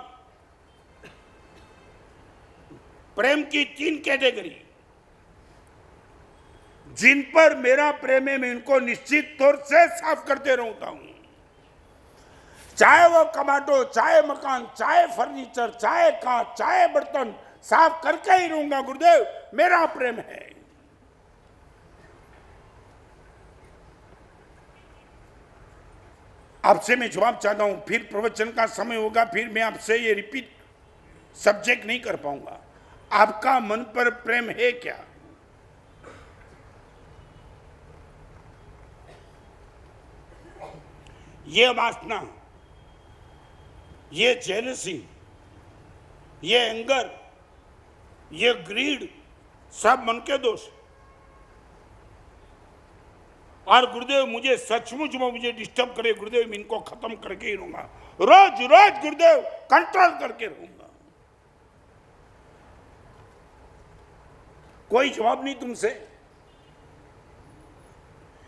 प्रेम की 3 कैटेगरी, जिन पर मेरा प्रेम है मैं इनको निश्चित तौर से साफ करते रहता हूं। चाहे वो कमाटो, चाहे मकान, चाहे फर्नीचर, चाहे कांच, चाहे बर्तन, साफ करके ही रहूंगा गुरुदेव, मेरा प्रेम है। आपसे मैं जवाब चाहता हूं, फिर प्रवचन का समय होगा, फिर मैं आपसे ये रिपीट सब्जेक्ट नहीं कर पाऊंगा। आपका मन पर प्रेम है क्या? ये वासना, ये जेलसी, ये एंगर, ये ग्रीड सब मन के दोष। और गुरुदेव मुझे सचमुच में मुझे डिस्टर्ब करे गुरुदेव, इनको खत्म करके ही रहूंगा, रोज रोज गुरुदेव कंट्रोल करके रहूंगा। कोई जवाब नहीं तुमसे।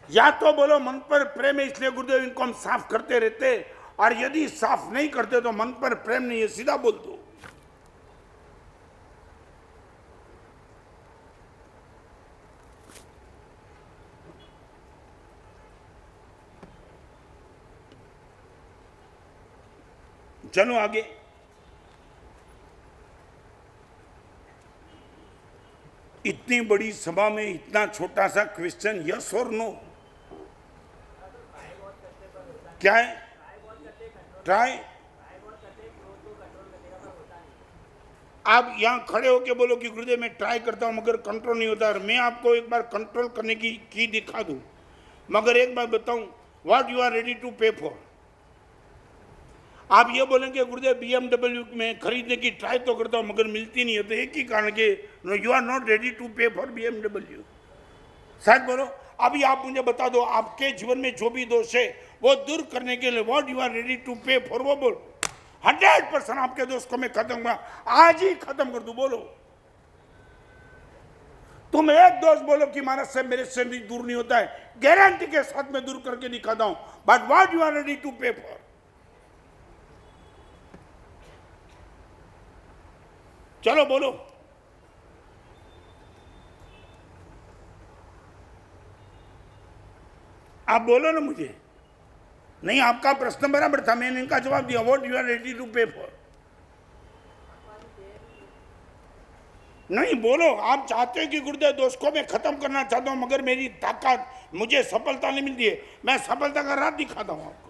या तो बोलो मन पर प्रेम है इसलिए गुरुदेव इनको हम साफ करते रहते, और यदि साफ नहीं करते तो मन पर प्रेम नहीं है, सीधा बोल दो। चलो आगे। इतनी बड़ी सभा में इतना छोटा सा क्वेश्चन, यस और नो? क्या है? ट्राई। आप यहां खड़े होके बोलो कि गुरुदेव मैं ट्राई करता हूं मगर कंट्रोल नहीं होता, और मैं आपको एक बार कंट्रोल करने की दिखा दूं, मगर एक बार बताऊं, what you are ready to pay for. आप ये बोलेंगे गुरुदेव BMW में खरीदने की ट्राई तो करता हूं मगर मिलती नहीं है, तो एक ही कारण के you are not ready to pay for BMW। शायद बोलो अभी आप मुझे बता दो, आपके जीवन में जो भी दोष है वो दूर करने के लिए what you are ready to pay for, वो बोलो। 100% आपके दोष को मैं खत्म करूंगा, आज ही खत्म कर दूं। बोलो, तुम एक दोष बोलो कि महाराज से मेरे से भी दूर नहीं होता है, गारंटी के साथ मैं दूर करके दिखाता हूं, but what you are ready to pay for. चलो बोलो। आप बोलो ना मुझे। नहीं, आपका प्रश्न बराबर था, मैंने इनका जवाब दिया, what you are ready to pay for. नहीं बोलो, आप चाहते हैं कि गुरुदेव दोष को मैं खत्म करना चाहता हूं मगर मेरी ताकत, मुझे सफलता नहीं मिलती है, मैं सफलता का राह दिखाता हूं आपको।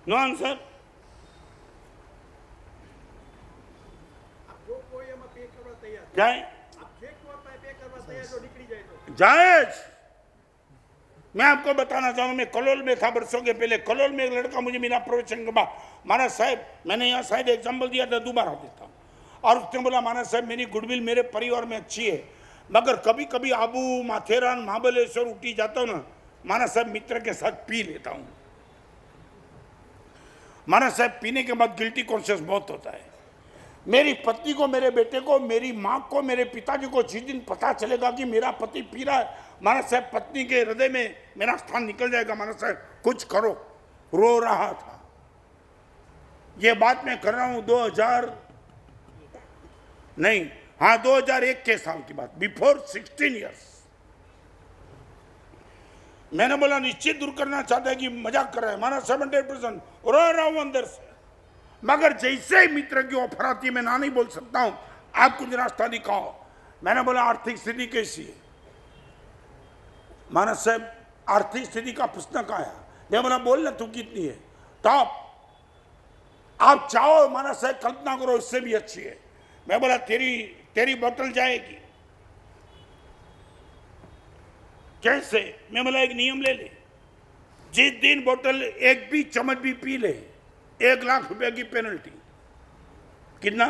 No answer. जाए जायज। मैं आपको बताना चाहूंगा, मैं कलोल में था बरसों के पहले। कलोल में एक लड़का मुझे मिला प्रवचन के बाद, महाराज साहब, मैंने यहाँ शायद एग्जाम्पल दिया था, दोबारा देता हूँ। और उसने बोला महाराज साहब मेरी गुडविल मेरे परिवार में अच्छी है, मगर कभी कभी आबू, माथेरान, महाबलेश्वर उठी जाता हूँ ना, महाराज साहब मित्र के साथ पी लेता हूँ। महाराज साहब पीने के बाद गिल्टी कॉन्शियस बहुत होता है। मेरी पत्नी को, मेरे बेटे को, मेरी माँ को, मेरे पिताजी को जिस दिन पता चलेगा कि मेरा पति पी रहा है, महाराज साहब पत्नी के हृदय में मेरा स्थान निकल जाएगा। महाराज साहब कुछ करो। रो रहा था। ये बात मैं कर रहा हूँ 2001 के साल की बात, बिफोर 16 ईयर्स। मैंने बोला निश्चित दूर करना चाहता है कि मजाक कर रहा है। महाराज 100% रो रहा हूं अंदर से, मगर जैसे ही मित्र की ऑफर आती है मैं ना नहीं बोल सकता हूं, आप कुछ रास्ता दिखाओ। मैंने बोला आर्थिक स्थिति कैसी है? महाराज साहब आर्थिक स्थिति का पुस्तक आया। मैं बोला बोल ना तू कितनी है? टॉप। आप चाहो महाराज साहब कल्पना करो इससे भी अच्छी है। मैं बोला तेरी बोतल जाएगी। कैसे? मैं बोला एक नियम ले ले, जिस दिन बोतल एक भी चम्मच भी पी ले 1 लाख रुपए की पेनल्टी। कितना?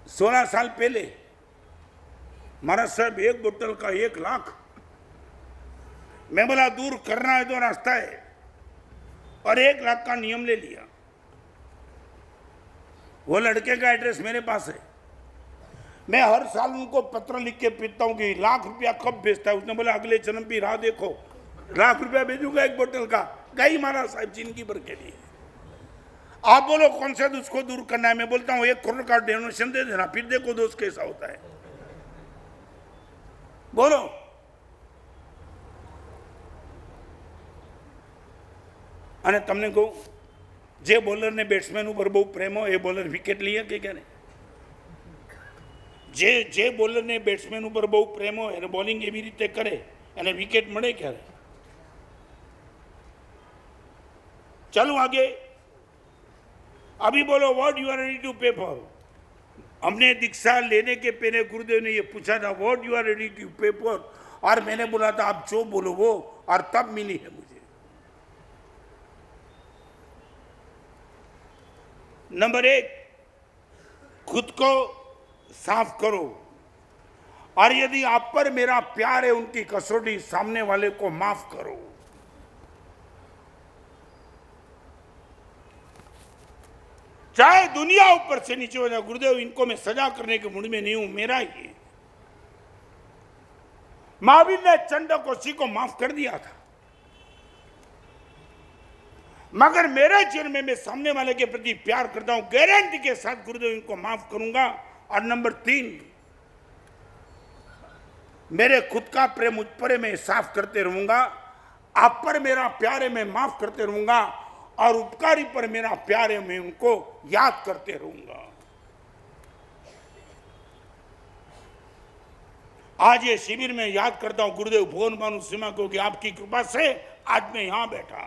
16 साल पहले महाराज साहब एक बोतल का 1 लाख। मैं बोला दूर करना है तो रास्ता है, और 1 लाख का नियम ले लिया। वो लड़के का एड्रेस मेरे पास है। मैं हर साल उनको पत्र लिख के पीता हूँ कि 1 लाख रुपया कब बेचता है। उसने बोला अगले जन्म की राह देखो, 1 लाख रुपया भेजूंगा एक बोतल का। गई महाराज साहब जिंदगी भर के लिए। आप बोलो कौन सा दोष को दूर करना है? मैं बोलता हूँ 1 करोड़ का डोनेशन दे देना, फिर देखो दोष कैसा होता है। બોલો. અને તમને કહું, જે બોલરને બેટ્સમેન ઉપર બહુ પ્રેમ હોય એ બોલર વિકેટ લઈ શકે કે નહીં? જે બોલરને બેટ્સમેન ઉપર બહુ પ્રેમ હોય અને બોલિંગ એવી રીતે કરે અને વિકેટ મળે ક્યારે? चलो आगे. अभी बोलो what you are ready to pay for. हमने दीक्षा लेने के पहले गुरुदेव ने ये पूछा था what you are ready to pay for, और मैंने बोला था आप जो बोलो वो, और तब मिली है मुझे. नंबर 1, खुद को साफ करो, और यदि आप पर मेरा प्यार है उनकी कसौटी सामने वाले को माफ करो. चाहे दुनिया ऊपर से नीचे हो जाए, गुरुदेव इनको मैं सजा करने के मूड में नहीं हूं, मेरा ही है. महावीर ने चंडकोशी को माफ कर दिया था, मगर मेरे जन्म में मैं सामने वाले के प्रति प्यार करता हूं, गारंटी के साथ गुरुदेव इनको माफ करूंगा. और नंबर 3, मेरे खुद का प्रेम मुझ पर मैं साफ करते रहूंगा, आप पर मेरा प्यार है मैं माफ करते रहूंगा, और उपकारी पर मेरा प्यार है मैं उनको याद करते रहूंगा. आज ये शिविर में याद करता हूं गुरुदेव भुवन भानु सिम्हा को कि आपकी कृपा से आज मैं यहां बैठा.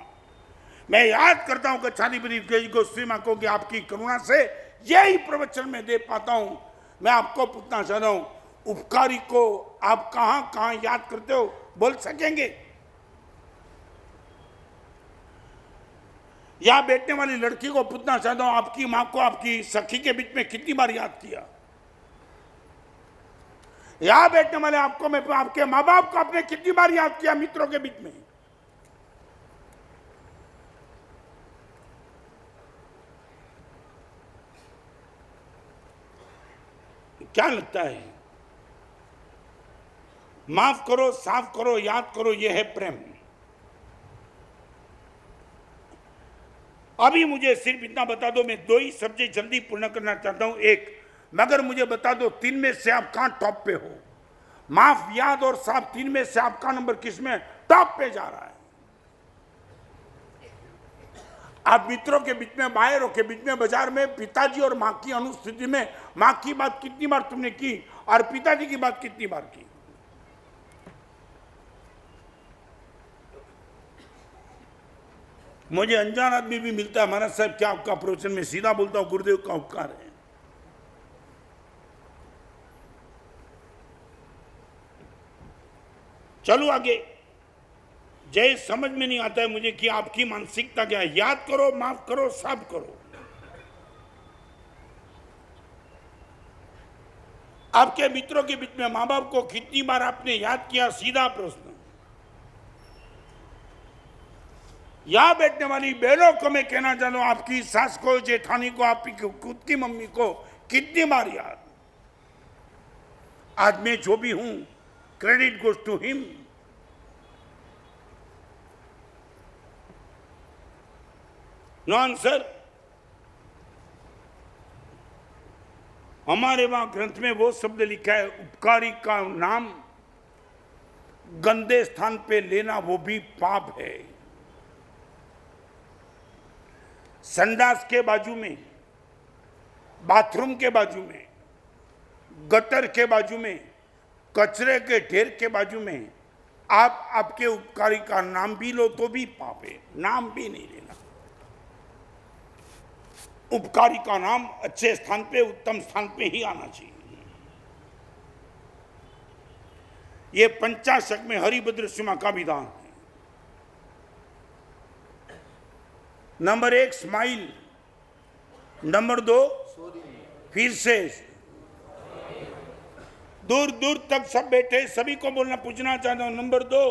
मैं याद करता हूं कच्छाधिपति गोस्वामी मां को कि आपकी करुणा से यही प्रवचन में दे पाता हूं. मैं आपको पूछना चाहता हूं, उपकारी को आप कहां कहां याद करते हो, बोल सकेंगे? यहां बैठने वाली लड़की को पूछना चाहता हूं, आपकी मां को आपकी सखी के बीच में कितनी बार याद किया? यहां बैठने वाले आपको मैं आपके मां बाप को आपने कितनी बार याद किया मित्रों के बीच में? क्या लगता है? माफ करो, साफ करो, याद करो, यह है प्रेम. अभी मुझे सिर्फ इतना बता दो, मैं 2 ही सब्जेक्ट जल्दी पूर्ण करना चाहता हूं. 1, मगर मुझे बता दो 3 में से आप कहां टॉप पे हो? माफ, याद और साफ, 3 में से आपका नंबर किस में टॉप पे जा रहा है? आप मित्रों के बीच में, बाहरों के बीच में, बाजार में पिताजी और मां की अनुस्थिति में मां की बात कितनी बार तुमने की और पिताजी की बात कितनी बार की? मुझे अनजान आदमी भी मिलता है, महाराज साहब क्या आपका प्रवचन, में सीधा बोलता हूं गुरुदेव का उपकार है. चलो आगे. जय समझ में नहीं आता है मुझे कि आपकी मानसिकता क्या है. याद करो, माफ करो, साफ करो. आपके मित्रों के बीच में मां बाप को कितनी बार आपने याद किया? सीधा प्रश्न. यहां बैठने वाली बहनों को मैं कहना चाहता हूं, आपकी सास को, जेठानी को, आपकी खुद की मम्मी को कितनी बार याद? आज मैं जो भी हूं, credit goes to him. No answer. हमारे वहां ग्रंथ में वो शब्द लिखा है, उपकारी का नाम गंदे स्थान पे लेना वो भी पाप है. संडास के बाजू में, बाथरूम के बाजू में, गटर के बाजू में, कचरे के ढेर के बाजू में आप आपके उपकारी का नाम भी लो तो भी पाप है. नाम भी नहीं लेना. उपकारी का नाम अच्छे स्थान पे, उत्तम स्थान पे ही आना चाहिए. ये पंचाशक में हरिभद्र सिम्हा का विधान है. नंबर 1 स्माइल, नंबर 2 फिर से दूर दूर तक सब बैठे, सभी को बोलना, पूछना चाहता हूं. नंबर 2,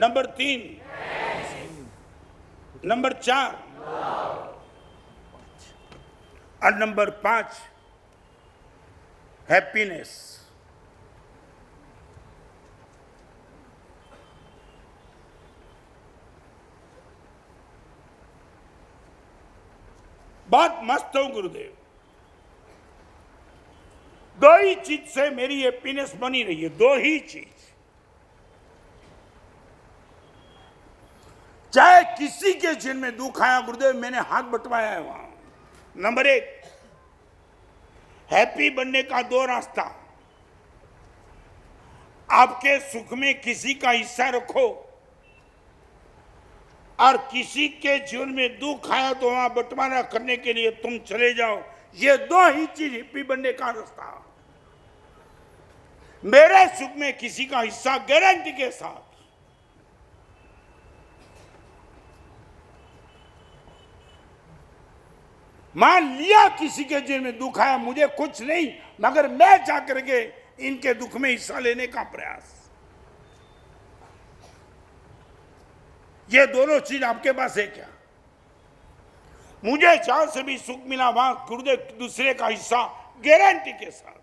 नंबर 3, नंबर 4 और नंबर 5 हैप्पीनेस. बहुत मस्त हो गुरुदेव. दो ही चीज से मेरी हैप्पीनेस बनी रही है, दो ही चीज। चाहे किसी के जीवन में दुख आया गुरुदेव, मैंने हाथ बंटवाया है वहां। नंबर 1, हैप्पी बनने का 2 रास्ता। आपके सुख में किसी का हिस्सा रखो, और किसी के जीवन में दुख आया तो वहां बंटवारा करने के लिए तुम चले जाओ। ये 2 ही चीज हैप्पी बनने का रास्ता। मेरे सुख में किसी का हिस्सा गारंटी के साथ। मान लिया किसी के जीवन में दुख आया, मुझे कुछ नहीं, मगर मैं जाकर के इनके दुख में हिस्सा लेने का प्रयास। ये दोनों चीज आपके पास है क्या? मुझे जहां से भी सुख मिला वहां गुरुदेव दूसरे का हिस्सा गारंटी के साथ।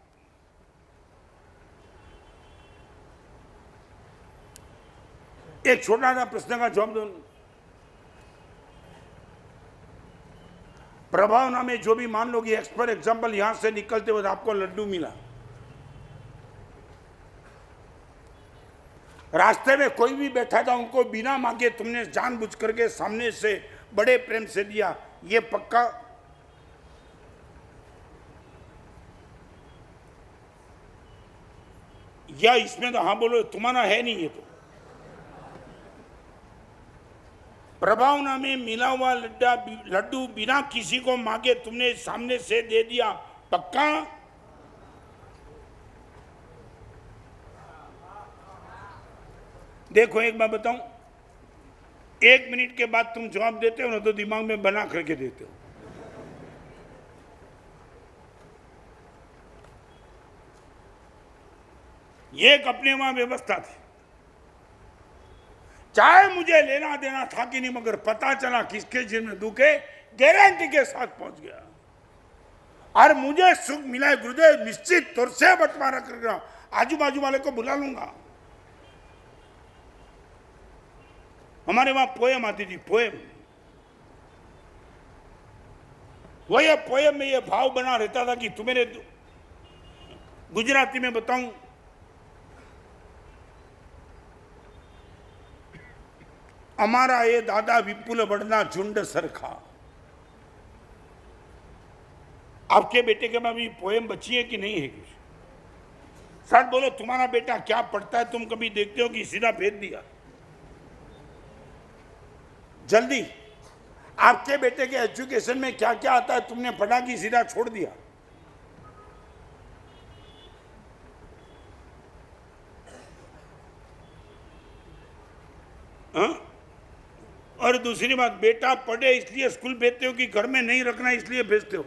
एक छोटा सा प्रश्न का जवाब दो। प्रभावना में जो भी मान लो कि फॉर एग्जाम्पल यहां से निकलते वक्त आपको लड्डू मिला, रास्ते में कोई भी बैठा था, उनको बिना मांगे तुमने जानबूझ करके सामने से बड़े प्रेम से दिया, ये पक्का? या इसमें तो हाँ बोलो, तुम्हारा है नहीं ये तो। प्रभावना में मिला हुआ लड्डू बिना किसी को मांगे तुमने सामने से दे दिया, पक्का? देखो एक बात बताऊं, 1 मिनट के बाद तुम जवाब देते हो ना तो दिमाग में बना करके देते हो। ये एक अपने वहां व्यवस्था थी। चाहे मुझे लेना देना था कि नहीं, मगर पता चला किसके जीवन में दुख है, गारंटी के साथ पहुंच गया। और मुझे सुख मिला है गुरुदेव, निश्चित तौर से बंटवारा करूंगा, आजू बाजू वाले को बुला लूंगा। हमारे वहां पोएम आती थी, पोएम। वो ये पोएम में ये भाव बना रहता था कि तुम्हें गुजराती में बताऊं, अमारा ये दादा विपुल बढ़ना झुंड सरखा। आपके बेटे के पास भी पोएम बची है कि नहीं है? सच बोलो, तुम्हारा बेटा क्या पढ़ता है? तुम कभी देखते हो कि सीधा भेज दिया? जल्दी, आपके बेटे के एजुकेशन में क्या क्या आता है तुमने पढ़ा कि सीधा छोड़ दिया? हाँ? और दूसरी बात, बेटा पढ़े इसलिए स्कूल भेजते हो कि घर में नहीं रखना इसलिए भेजते हो?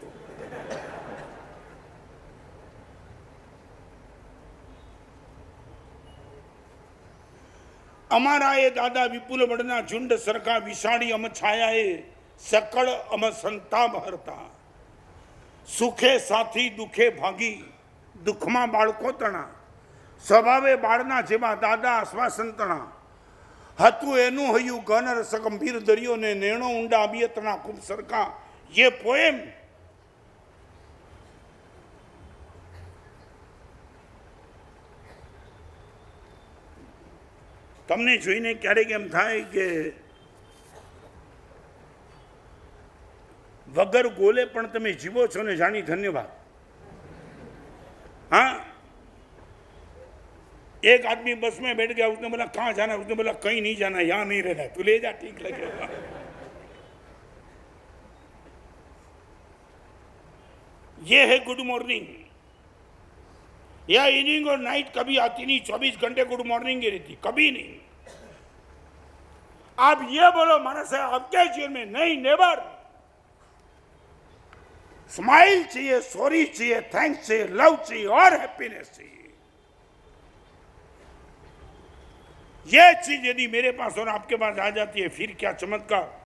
अमारा ये दादा विपुल बढ़ना झुंड सरखा, विशाड़ी अम छायाए सकड़ अम संताप हरता। सुखे साथी दुखे भागी, दुखमा बाळको तना। स्वभावे बाळना जेवा दादा आश्वासन तना। હતું એનું હયું ગનર સગંભીર દરિયો ને નેણો ઊંડા અબિયતના ખૂબ સરખા। ये પોએમ તમને જોઈને ક્યારેક એમ થાય કે વગર ગોલે પણ તમે જીવો છો ને જાણી ધન્યવાદ। हाँ, एक आदमी बस में बैठ गया, उसने बोला कहाँ जाना? उसने बोला कहीं नहीं जाना, यहाँ नहीं रहना, तू ले जा, ठीक लगेगा। ये है गुड मॉर्निंग। यह इवनिंग और नाइट कभी आती नहीं, 24 घंटे गुड मॉर्निंग ही रहती, कभी नहीं। आप ये बोलो मानस है आपके जीवन में, नहीं, नेवर। स्माइल चाहिए, सॉरी चाहिए, थैंक्स चाहिए, लव चाहिए और हैप्पीनेस चाहिए। ये चीज यदि मेरे पास और आपके पास आ जाती है, फिर क्या चमत्कार।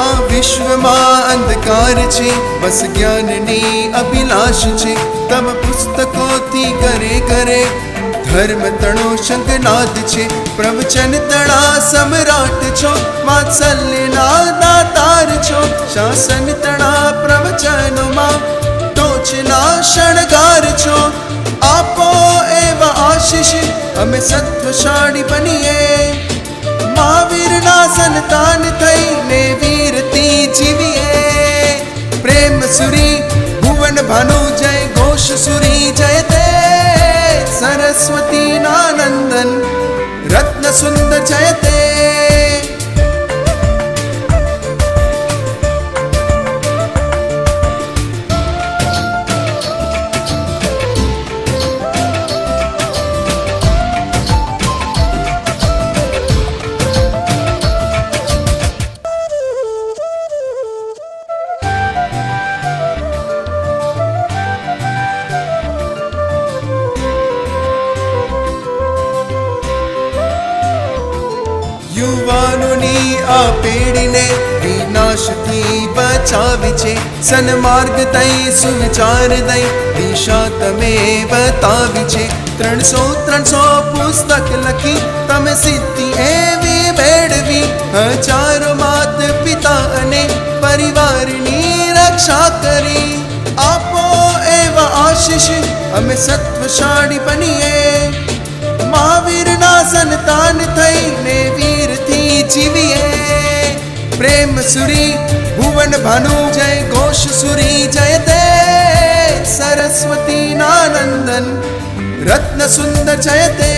આ વિશ્વમાં અંધકાર છે, બસ જ્ઞાનની અભિલાષ છે. તમ પુસ્તકોથી કરે કરે ધર્મ તણો શંખનાદ છે. પ્રવચન તણા સમ્રાટ છો, વાત્સલ્યના દાતાર છો. શાસન તણા પ્રવચનોમાં ટોચના શણગાર છો. આપો એવા આશીષ અમે સત્વશાળી બનીએ. મહાવીરના સંતાન થઈને વીરતી જીવીએ. પ્રેમ સુરી ભુવન ભાનુ જય ઘોષ સુરી જય તે. સરસ્વતી ના નંદન રત્ન સુંદર જય તે. યુવાનોની આ પેઢીને વિનાશથી બચાવી છે. સન્માર્ગ દઈ સુવિચાર દઈ દિશા તમે બતાવી છે. 300 પુસ્તક લખી તમે સિદ્ધિ એવી મેળવી. હજારો માત પિતા અને પરિવારની રક્ષા કરી. આપો એવા આશીષ અમે સત્વશાળી બનીએ. મહાવીરના સંતાન થઈને વીરથી જીવીએ. પ્રેમ સુરી ભુવન ભાનુ જય ઘોષ સુરી જય તે. સરસ્વતી ના નંદન રત્ન સુંદર જય તે.